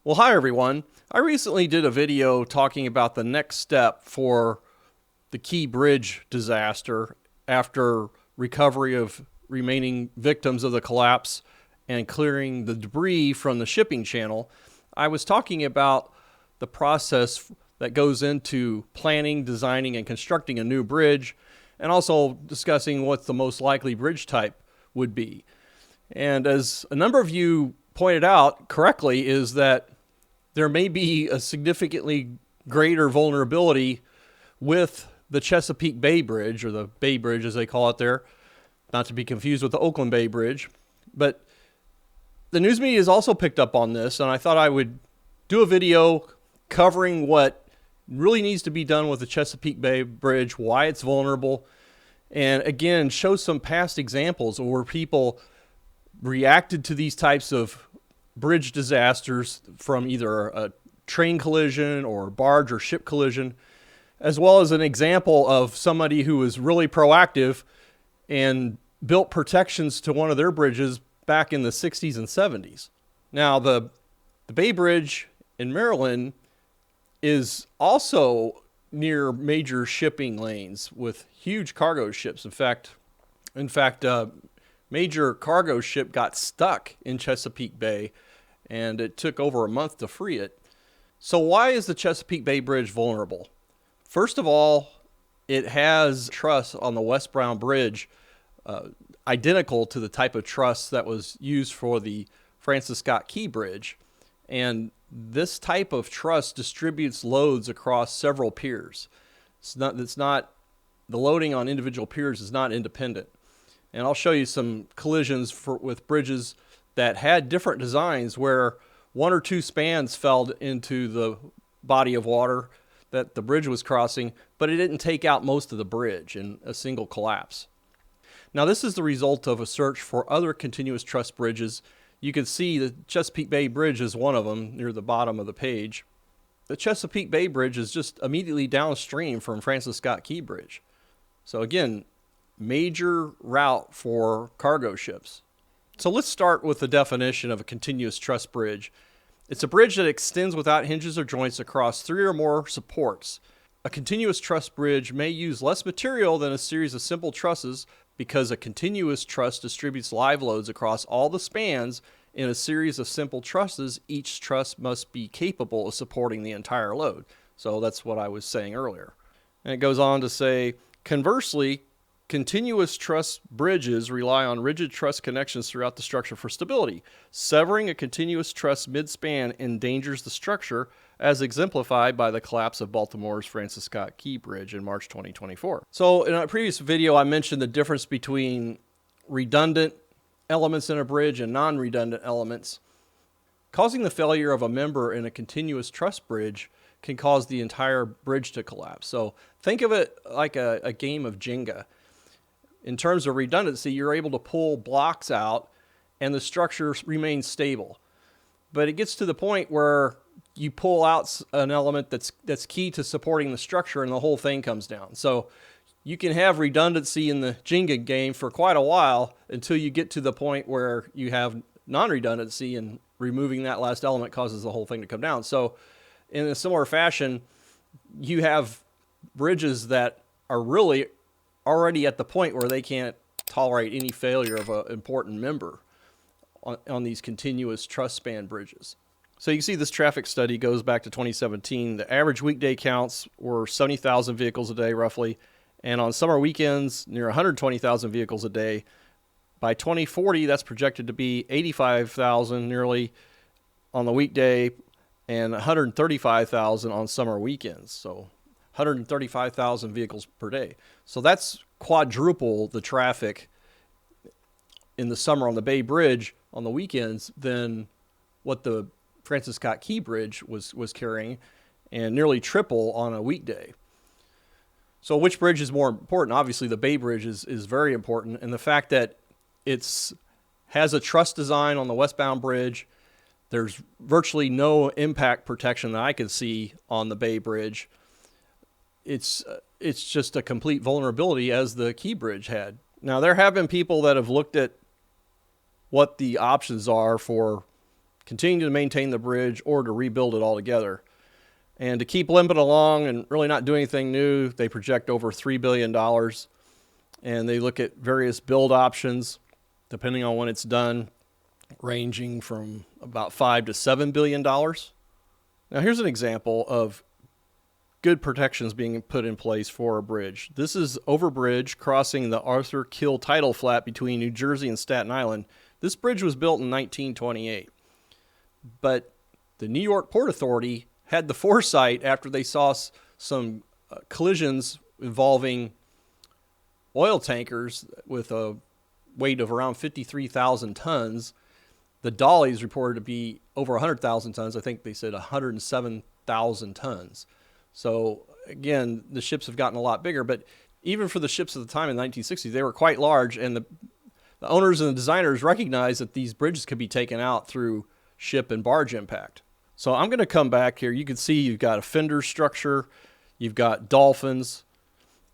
Well, hi everyone. I recently did a video talking about the next step for the Key Bridge disaster after recovery of remaining victims of the collapse and clearing the debris from the shipping channel. I was talking about the process that goes into planning, designing, and constructing a new bridge, and also discussing what the most likely bridge type would be. And as a number of you pointed out correctly, is that there may be a significantly greater vulnerability with the Chesapeake Bay Bridge, or the Bay Bridge as they call it there, not to be confused with the Oakland Bay Bridge. But the news media has also picked up on this, and I thought I would do a video covering what really needs to be done with the Chesapeake Bay Bridge, why it's vulnerable, and again, show some past examples where people reacted to these types of bridge disasters from either a train collision or barge or ship collision, as well as an example of somebody who was really proactive and built protections to one of their bridges back in the 60s and 70s. Now, the Bay Bridge in Maryland is also near major shipping lanes with huge cargo ships. In fact, major cargo ship got stuck in Chesapeake Bay, and it took over a month to free it. So why is the Chesapeake Bay Bridge vulnerable? First of all, it has truss on the westbound bridge identical to the type of truss that was used for the Francis Scott Key Bridge. And this type of truss distributes loads across several piers. The loading on individual piers is not independent. And I'll show you some collisions with bridges that had different designs where one or two spans fell into the body of water that the bridge was crossing, but it didn't take out most of the bridge in a single collapse. Now, this is the result of a search for other continuous truss bridges. You can see the Chesapeake Bay Bridge is one of them near the bottom of the page. The Chesapeake Bay Bridge is just immediately downstream from Francis Scott Key Bridge. So again, major route for cargo ships. So let's start with the definition of a continuous truss bridge. It's a bridge that extends without hinges or joints across three or more supports. A continuous truss bridge may use less material than a series of simple trusses because a continuous truss distributes live loads across all the spans in a series of simple trusses. Each truss must be capable of supporting the entire load. So that's what I was saying earlier. And it goes on to say, conversely, continuous truss bridges rely on rigid truss connections throughout the structure for stability. Severing a continuous truss mid-span endangers the structure, as exemplified by the collapse of Baltimore's Francis Scott Key Bridge in March 2024. So in a previous video, I mentioned the difference between redundant elements in a bridge and non-redundant elements. Causing the failure of a member in a continuous truss bridge can cause the entire bridge to collapse. So think of it like a game of Jenga. In terms of redundancy, you're able to pull blocks out and the structure remains stable. But it gets to the point where you pull out an element that's key to supporting the structure and the whole thing comes down. So you can have redundancy in the Jenga game for quite a while until you get to the point where you have non-redundancy, and removing that last element causes the whole thing to come down. So in a similar fashion, you have bridges that are really already at the point where they can't tolerate any failure of an important member on these continuous truss span bridges. So you can see this traffic study goes back to 2017. The average weekday counts were 70,000 vehicles a day roughly, and on summer weekends, near 120,000 vehicles a day. By 2040, that's projected to be 85,000 nearly on the weekday and 135,000 on summer weekends. So 135,000 vehicles per day. So that's quadruple the traffic in the summer on the Bay Bridge on the weekends than what the Francis Scott Key Bridge was carrying, and nearly triple on a weekday. So which bridge is more important? Obviously the Bay Bridge is very important, and the fact that it's has a truss design on the westbound bridge, there's virtually no impact protection that I could see on the Bay Bridge. It's just a complete vulnerability, as the Key Bridge had. Now, there have been people that have looked at what the options are for continue to maintain the bridge or to rebuild it altogether. And to keep limping along and really not do anything new, they project over $3 billion. And they look at various build options, depending on when it's done, ranging from about $5 to $7 billion. Now here's an example of good protections being put in place for a bridge. This is overbridge crossing the Arthur Kill tidal flat between New Jersey and Staten Island. This bridge was built in 1928. But the New York Port Authority had the foresight after they saw some collisions involving oil tankers with a weight of around 53,000 tons. The dollies reported to be over 100,000 tons. I think they said 107,000 tons. So again, the ships have gotten a lot bigger, but even for the ships at the time in the 1960s, they were quite large, and the owners and the designers recognized that these bridges could be taken out through ship and barge impact. So I'm going to come back here. You can see you've got a fender structure, you've got dolphins,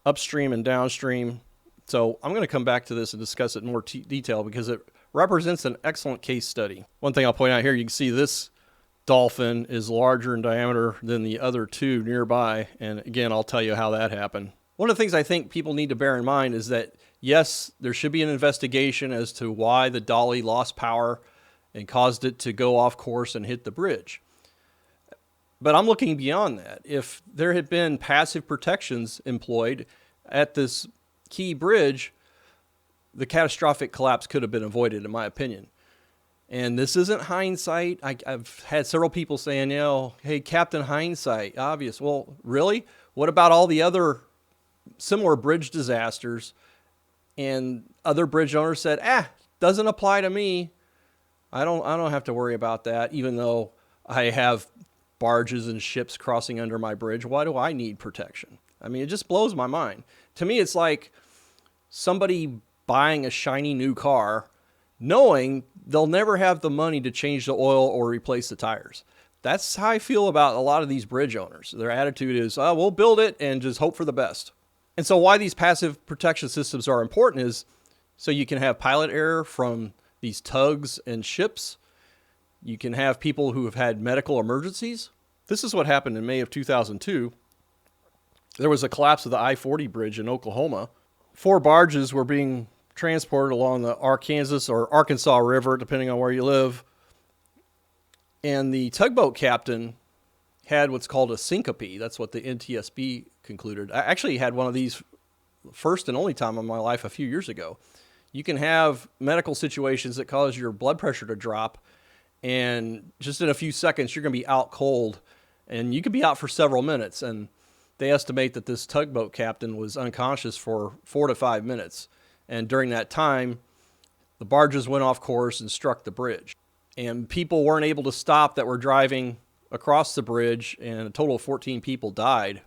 upstream and downstream. So I'm going to come back to this and discuss it in more detail because it represents an excellent case study. One thing I'll point out here, you can see this dolphin is larger in diameter than the other two nearby. And again, I'll tell you how that happened. One of the things I think people need to bear in mind is that, yes, there should be an investigation as to why the dolly lost power and caused it to go off course and hit the bridge. But I'm looking beyond that. If there had been passive protections employed at this key bridge, the catastrophic collapse could have been avoided, in my opinion. And this isn't hindsight. I've had several people saying, hey, Captain Hindsight, obvious. Well, really? What about all the other similar bridge disasters? And other bridge owners said, doesn't apply to me. I don't have to worry about that, even though I have barges and ships crossing under my bridge. Why do I need protection? I mean, it just blows my mind. To me, it's like somebody buying a shiny new car, knowing they'll never have the money to change the oil or replace the tires. That's how I feel about a lot of these bridge owners. Their attitude is, we'll build it and just hope for the best. And so why these passive protection systems are important is so you can have pilot error from these tugs and ships. You can have people who have had medical emergencies. This is what happened in May of 2002. There was a collapse of the I-40 bridge in Oklahoma. 4 barges were being transported along the Arkansas River, depending on where you live. And the tugboat captain had what's called a syncope. That's what the NTSB concluded. I actually had one of these first and only time in my life a few years ago. You can have medical situations that cause your blood pressure to drop, and just in a few seconds, you're going to be out cold, and you could be out for several minutes. And they estimate that this tugboat captain was unconscious for 4 to 5 minutes. And during that time, the barges went off course and struck the bridge. And people weren't able to stop that were driving across the bridge, and a total of 14 people died.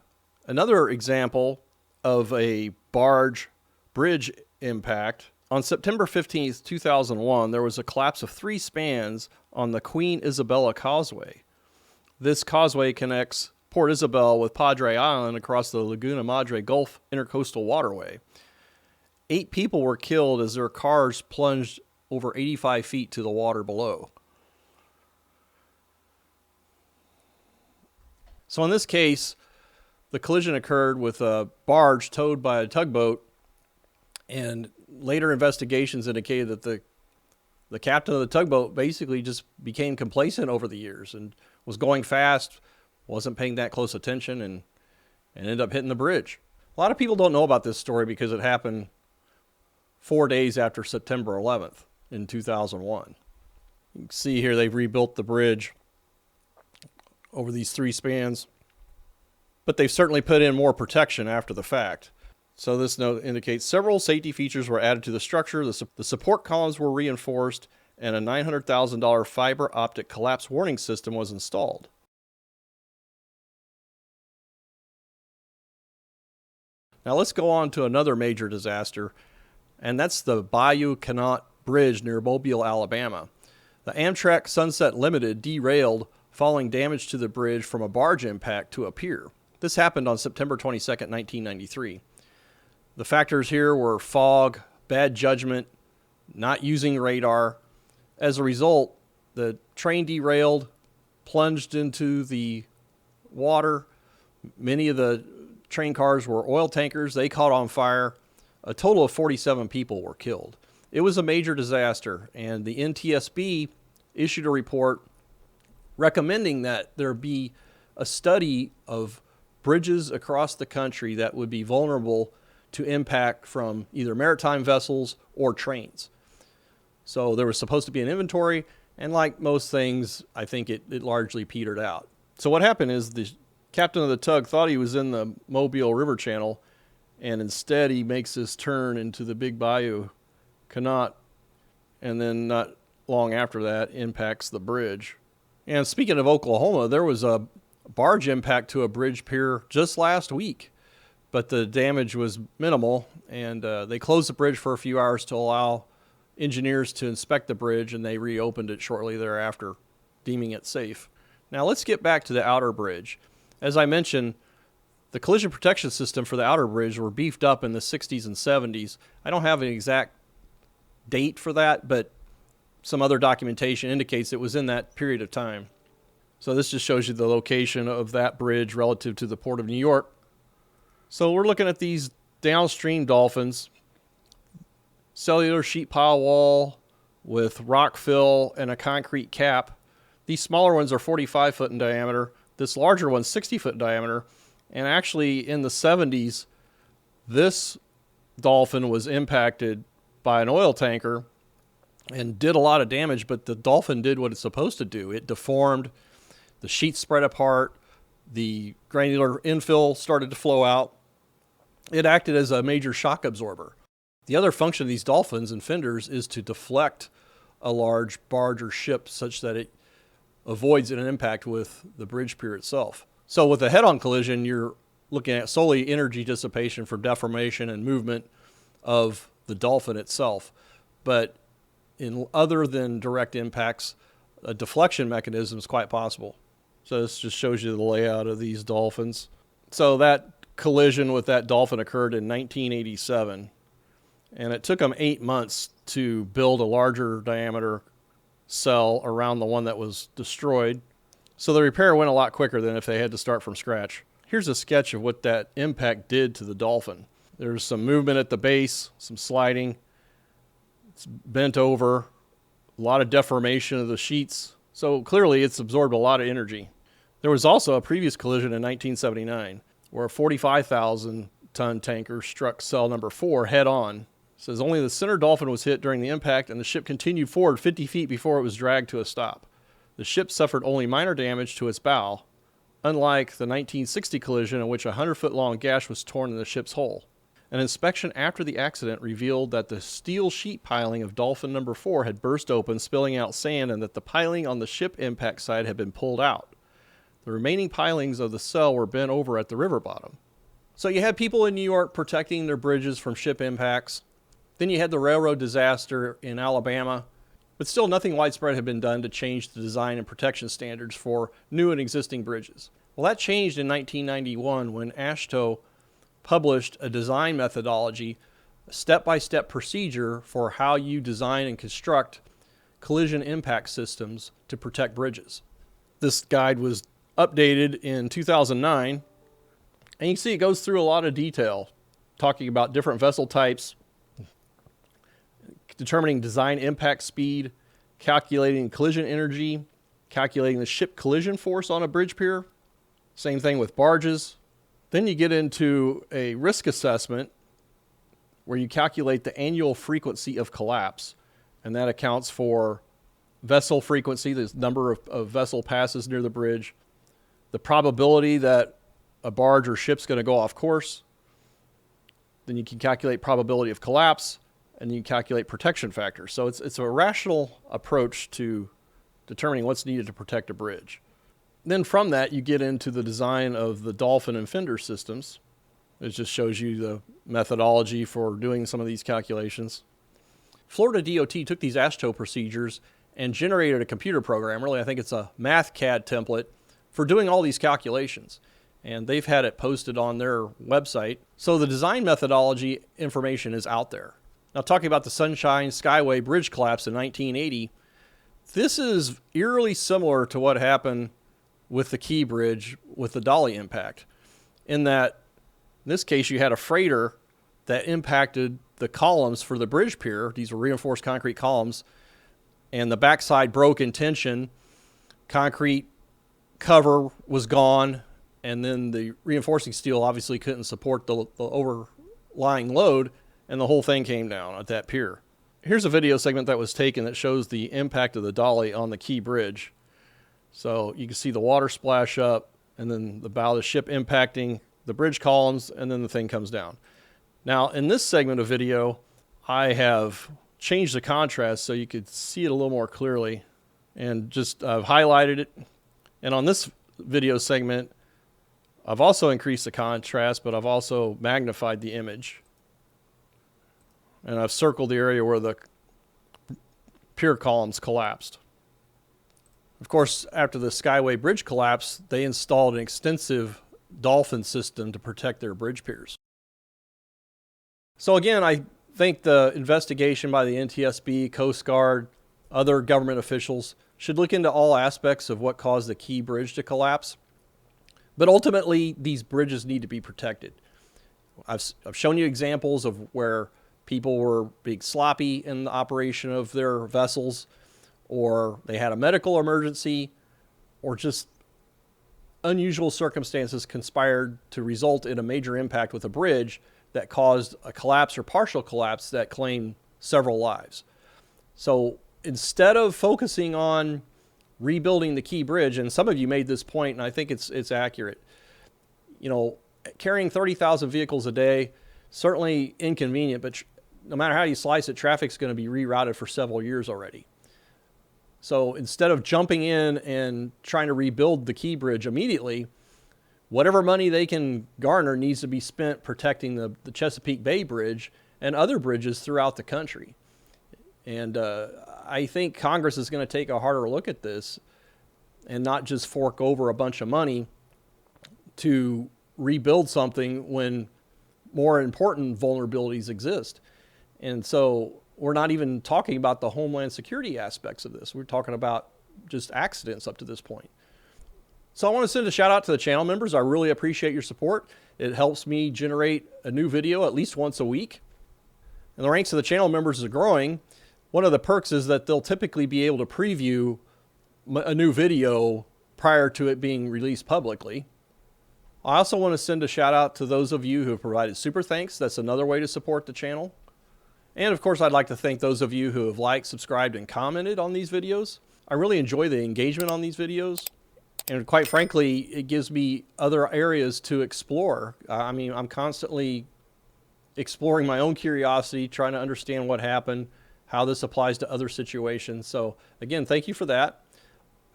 Another example of a barge bridge impact, on September 15th, 2001, there was a collapse of 3 spans on the Queen Isabella Causeway. This causeway connects Port Isabel with Padre Island across the Laguna Madre Gulf Intercoastal Waterway. 8 people were killed as their cars plunged over 85 feet to the water below. So in this case, the collision occurred with a barge towed by a tugboat, and later investigations indicated that the captain of the tugboat basically just became complacent over the years and was going fast, wasn't paying that close attention, and ended up hitting the bridge. A lot of people don't know about this story because it happened 4 days after September 11th in 2001. You can see here they've rebuilt the bridge over these 3 spans, but they've certainly put in more protection after the fact. So this note indicates several safety features were added to the structure, the support columns were reinforced, and a $900,000 fiber optic collapse warning system was installed. Now let's go on to another major disaster, and that's the Bayou Canot Bridge near Mobile, Alabama. The Amtrak Sunset Limited derailed following damage to the bridge from a barge impact to a pier. This happened on September 22, 1993. The factors here were fog, bad judgment, not using radar. As a result, The train derailed, plunged into the water. Many of the train cars were oil tankers. They caught on fire. A total of 47 people were killed. It was a major disaster, and the NTSB issued a report recommending that there be a study of bridges across the country that would be vulnerable to impact from either maritime vessels or trains. So there was supposed to be an inventory, and like most things, I think it largely petered out. So what happened is the captain of the tug thought he was in the Mobile River Channel, and instead he makes this turn into the big Bayou Canot, and then not long after that impacts the bridge. And speaking of Oklahoma, there was a barge impact to a bridge pier just last week, but the damage was minimal, and they closed the bridge for a few hours to allow engineers to inspect the bridge, and they reopened it shortly thereafter, deeming it safe. Now let's get back to the outer bridge. As I mentioned, the collision protection system for the outer bridge were beefed up in the 60s and 70s. I don't have an exact date for that, but some other documentation indicates it was in that period of time. So this just shows you the location of that bridge relative to the Port of New York. So we're looking at these downstream dolphins. Cellular sheet pile wall with rock fill and a concrete cap. These smaller ones are 45 foot in diameter. This larger one's 60 foot in diameter. And actually in the 70s, this dolphin was impacted by an oil tanker and did a lot of damage, but the dolphin did what it's supposed to do. It deformed, the sheets spread apart, the granular infill started to flow out. It acted as a major shock absorber. The other function of these dolphins and fenders is to deflect a large barge or ship such that it avoids an impact with the bridge pier itself. So with a head-on collision, you're looking at solely energy dissipation from deformation and movement of the dolphin itself. But in other than direct impacts, a deflection mechanism is quite possible. So this just shows you the layout of these dolphins. So that collision with that dolphin occurred in 1987. And it took them 8 months to build a larger diameter cell around the one that was destroyed. So the repair went a lot quicker than if they had to start from scratch. Here's a sketch of what that impact did to the dolphin. There's some movement at the base, some sliding. It's bent over, a lot of deformation of the sheets. So clearly it's absorbed a lot of energy. There was also a previous collision in 1979 where a 45,000 ton tanker struck cell number 4 head on. It says only the center dolphin was hit during the impact, and the ship continued forward 50 feet before it was dragged to a stop. The ship suffered only minor damage to its bow, unlike the 1960 collision in which a 100-foot-long gash was torn in the ship's hull. An inspection after the accident revealed that the steel sheet piling of Dolphin number 4 had burst open, spilling out sand, and that the piling on the ship impact side had been pulled out. The remaining pilings of the cell were bent over at the river bottom. So you had people in New York protecting their bridges from ship impacts. Then you had the railroad disaster in Alabama. But still nothing widespread had been done to change the design and protection standards for new and existing bridges. Well, that changed in 1991 when AASHTO published a design methodology, a step-by-step procedure for how you design and construct collision impact systems to protect bridges. This guide was updated in 2009, and you can see it goes through a lot of detail, talking about different vessel types, determining design impact speed, calculating collision energy, calculating the ship collision force on a bridge pier. Same thing with barges. Then you get into a risk assessment where you calculate the annual frequency of collapse, and that accounts for vessel frequency, the number of vessel passes near the bridge, the probability that a barge or ship's going to go off course. Then you can calculate probability of collapse, and you calculate protection factors. So it's a rational approach to determining what's needed to protect a bridge. Then from that, you get into the design of the dolphin and fender systems. It just shows you the methodology for doing some of these calculations. Florida DOT took these AASHTO procedures and generated a computer program. Really, I think it's a MathCAD template for doing all these calculations. And they've had it posted on their website. So the design methodology information is out there. Now, talking about the Sunshine Skyway bridge collapse in 1980, This is eerily similar to what happened with the Key Bridge with the Dolly impact, in that in this case you had a freighter that impacted the columns for the bridge pier. These were reinforced concrete columns, and the backside broke in tension. Concrete cover was gone, and then the reinforcing steel obviously couldn't support the overlying load, and the whole thing came down at that pier. Here's a video segment that was taken that shows the impact of the Dolly on the Key Bridge. So you can see the water splash up, and then the bow of the ship impacting the bridge columns, and then the thing comes down. Now, in this segment of video, I have changed the contrast so you could see it a little more clearly, and just highlighted it. And on this video segment, I've also increased the contrast, but I've also magnified the image. And I've circled the area where the pier columns collapsed. Of course, after the Skyway bridge collapse, they installed an extensive dolphin system to protect their bridge piers. So again, I think the investigation by the NTSB, Coast Guard, other government officials should look into all aspects of what caused the Key Bridge to collapse. But ultimately, these bridges need to be protected. I've shown you examples of where people were being sloppy in the operation of their vessels, or they had a medical emergency, or just unusual circumstances conspired to result in a major impact with a bridge that caused a collapse or partial collapse that claimed several lives. So instead of focusing on rebuilding the Key Bridge, and some of you made this point, and I think it's accurate, you know, carrying 30,000 vehicles a day, certainly inconvenient, but no matter how you slice it, traffic's going to be rerouted for several years already. So instead of jumping in and trying to rebuild the Key Bridge immediately, whatever money they can garner needs to be spent protecting the Chesapeake Bay Bridge and other bridges throughout the country. And I think Congress is going to take a harder look at this and not just fork over a bunch of money to rebuild something when more important vulnerabilities exist. And so we're not even talking about the homeland security aspects of this. We're talking about just accidents up to this point. So I want to send a shout out to the channel members. I really appreciate your support. It helps me generate a new video at least once a week. And the ranks of the channel members are growing. One of the perks is that they'll typically be able to preview a new video prior to it being released publicly. I also want to send a shout out to those of you who have provided super thanks. That's another way to support the channel. And of course, I'd like to thank those of you who have liked, subscribed, and commented on these videos. I really enjoy the engagement on these videos. And quite frankly, it gives me other areas to explore. I mean, I'm constantly exploring my own curiosity, trying to understand what happened, how this applies to other situations. So again, thank you for that.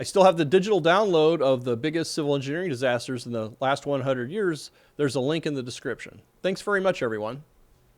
I still have the digital download of the biggest civil engineering disasters in the last 100 years. There's a link in the description. Thanks very much, everyone.